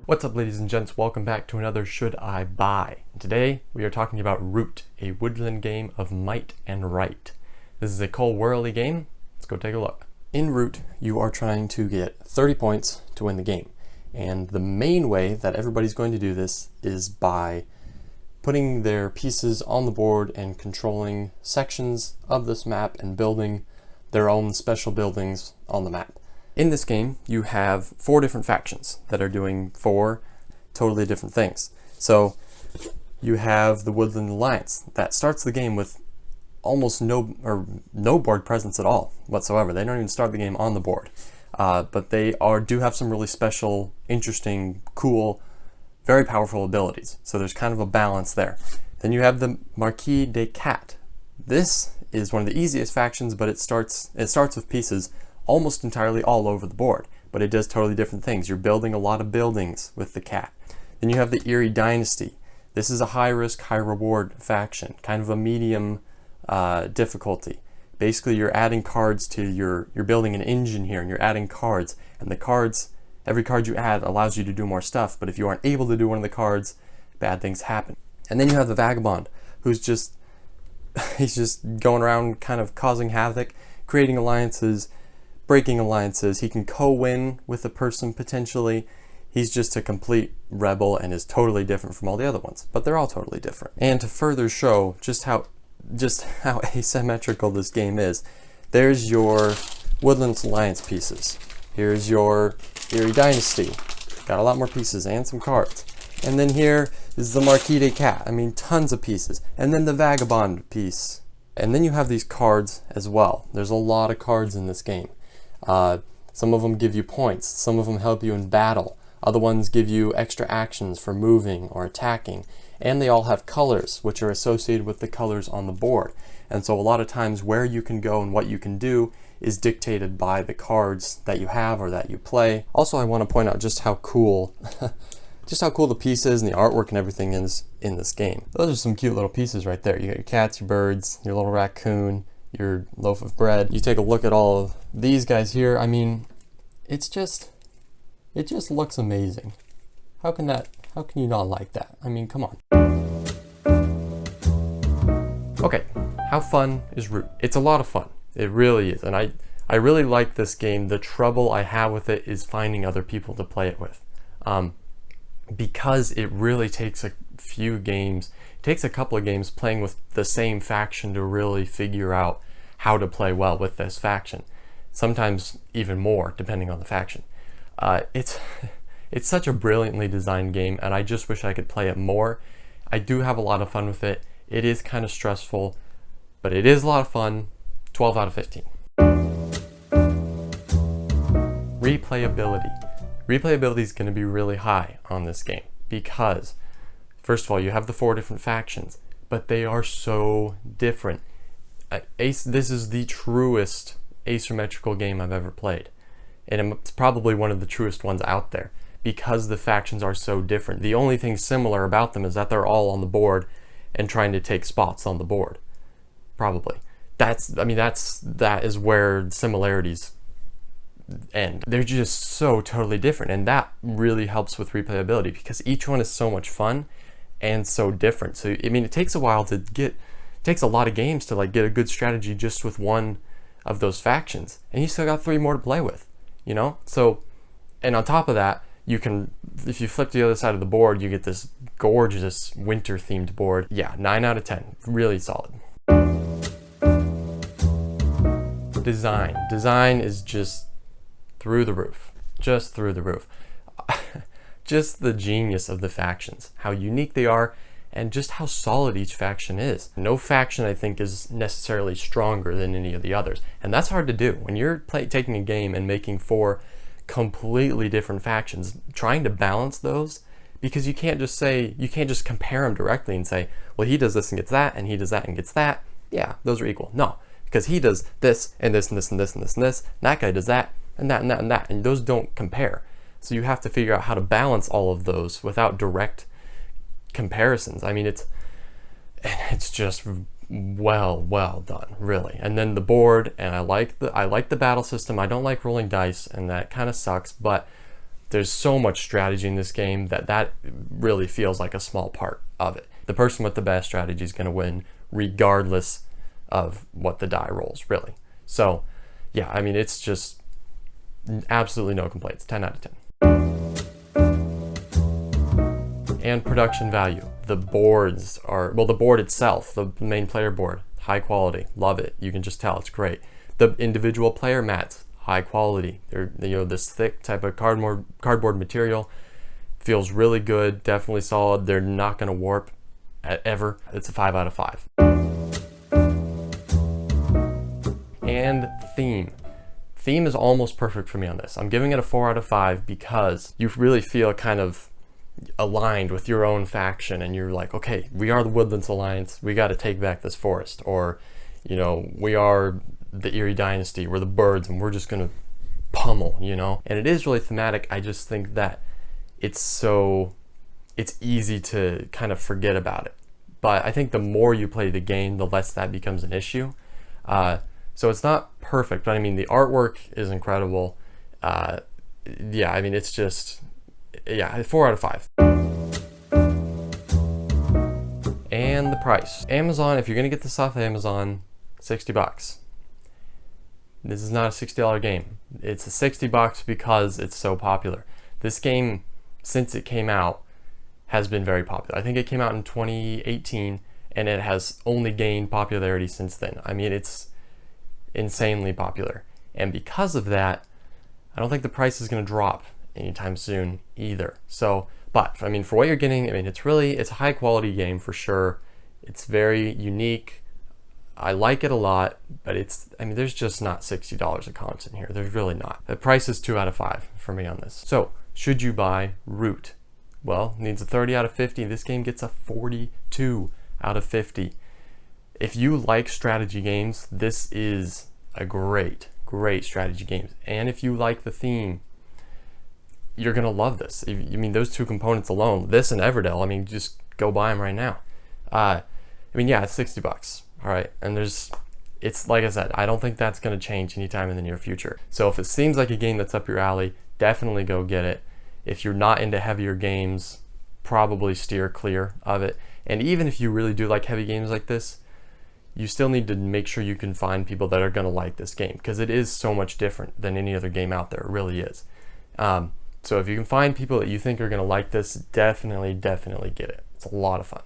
What's up, ladies and gents? Welcome back to another Should I Buy. Today we are talking about Root, a woodland game of might and right. This is a Cole Worley game. Let's go take a look. In Root, you are trying to get 30 points to win the game. And the main way that everybody's going to do this is by putting their pieces on the board and controlling sections of this map and building their own special buildings on the map. In this game, you have 4 different factions that are doing 4 totally different things. So you have the Woodland Alliance that starts the game with almost no board presence at all whatsoever. They don't even start the game on the board, but they do have some really special, interesting, cool, very powerful abilities. So there's kind of a balance there. Then you have the Marquis de Cat. This is one of the easiest factions, but it starts with pieces almost entirely all over the board, but it does totally different things. You're building a lot of buildings with the cat. Then you have the Eerie Dynasty. This is a high risk, high reward faction, kind of a medium difficulty. Basically, you're adding cards to you're building an engine here, and you're adding cards, and the cards, every card you add allows you to do more stuff, but if you aren't able to do one of the cards, bad things happen. And then you have the Vagabond, who's he's just going around kind of causing havoc, creating alliances, breaking alliances. He can co-win with a person potentially. He's just a complete rebel and is totally different from all the other ones, but they're all totally different. And to further show just how asymmetrical this game is, there's your Woodlands Alliance pieces. Here's your Eerie Dynasty. Got a lot more pieces and some cards. And then here is the Marquis de Cat. I mean, tons of pieces. And then the Vagabond piece. And then you have these cards as well. There's a lot of cards in this game. Some of them give you points, some of them help you in battle, other ones give you extra actions for moving or attacking, and they all have colors which are associated with the colors on the board. And so a lot of times where you can go and what you can do is dictated by the cards that you have or that you play. Also, I want to point out just how cool the pieces and the artwork and everything is in this game. Those are some cute little pieces right there. You got your cats, your birds, your little raccoon, your loaf of bread. You take a look at all of these guys here. I mean, it just looks amazing. How can you not like that? I mean, come on. Okay, how fun is Root? It's a lot of fun. It really is. And I really like this game. The trouble I have with it is finding other people to play it with. Because it really takes a few games, it takes a couple of games playing with the same faction to really figure out how to play well with this faction. Sometimes even more, depending on the faction. It's such a brilliantly designed game, and I just wish I could play it more. I do have a lot of fun with it. It is kind of stressful, but it is a lot of fun. 12 out of 15. Replayability. Replayability is going to be really high on this game because, first of all, you have the 4 different factions, but they are so different. This is the truest asymmetrical game I've ever played, and it's probably one of the truest ones out there because the factions are so different. The only thing similar about them is that they're all on the board and trying to take spots on the board. Probably. That is where similarities end. They're just so totally different, and that really helps with replayability because each one is so much fun and so different. So I mean, it takes a while to get. It takes a lot of games to get a good strategy just with one of those factions, and you still got 3 more to play with, you know? So, and on top of that, you can, if you flip to the other side of the board, you get this gorgeous winter themed board. Yeah, 9 out of 10, really solid. Design is just through the roof, just through the roof. Just the genius of the factions, how unique they are, and just how solid each faction is. No faction, I think, is necessarily stronger than any of the others, and that's hard to do. When you're taking a game and making 4 completely different factions, trying to balance those, because you can't just compare them directly and say, well, he does this and gets that, and he does that and gets that. Yeah, those are equal. No, because he does this and this and this and this and this and this, and that guy does that and that and that and that, and those don't compare. So you have to figure out how to balance all of those without direct comparisons. I mean, it's just well done, really. And then the board, and I like the battle system. I don't like rolling dice, and that kind of sucks, but there's so much strategy in this game that really feels like a small part of it. The person with the best strategy is going to win regardless of what the die rolls, really. So yeah, I mean, it's just absolutely no complaints. 10 out of 10. And production value. The boards are, well, the board itself, the main player board, high quality, love it. You can just tell it's great. The individual player mats, high quality. They're, you know, this thick type of cardboard material, feels really good, definitely solid. They're not going to warp ever. It's a 5 out of 5. And theme. Theme is almost perfect for me on this. I'm giving it a 4 out of 5 because you really feel kind of aligned with your own faction, and you're like, okay, we are the Woodlands Alliance, we got to take back this forest, or, you know, we are the Erie Dynasty, we're the birds, and we're just gonna pummel, you know. And it is really thematic. I just think that it's easy to kind of forget about it, but I think the more you play the game, the less that becomes an issue. So it's not perfect, but I mean, the artwork is incredible. Yeah, I mean, it's just, yeah, 4 out of 5. And the price. Amazon, if you're gonna get this off Amazon, $60. This is not a $60 game. It's a $60 because it's so popular. This game, since it came out, has been very popular. I think it came out in 2018, and it has only gained popularity since then. I mean, it's insanely popular. And because of that, I don't think the price is gonna drop anytime soon either. So, but I mean, for what you're getting, I mean, it's a high quality game for sure. It's very unique. I like it a lot, but I mean, there's just not $60 of content here. There's really not. The price is 2 out of 5 for me on this. So, should you buy Root? Well, it needs a 30 out of 50. This game gets a 42 out of 50. If you like strategy games, this is a great strategy game. And if you like the theme, you're gonna love this. I mean, those two components alone, this and Everdell, I mean, just go buy them right now. I mean, yeah, it's $60, all right? And it's like I said, I don't think that's gonna change anytime in the near future. So if it seems like a game that's up your alley, definitely go get it. If you're not into heavier games, probably steer clear of it. And even if you really do like heavy games like this, you still need to make sure you can find people that are gonna like this game, because it is so much different than any other game out there. It really is. So if you can find people that you think are going to like this, definitely get it. It's a lot of fun.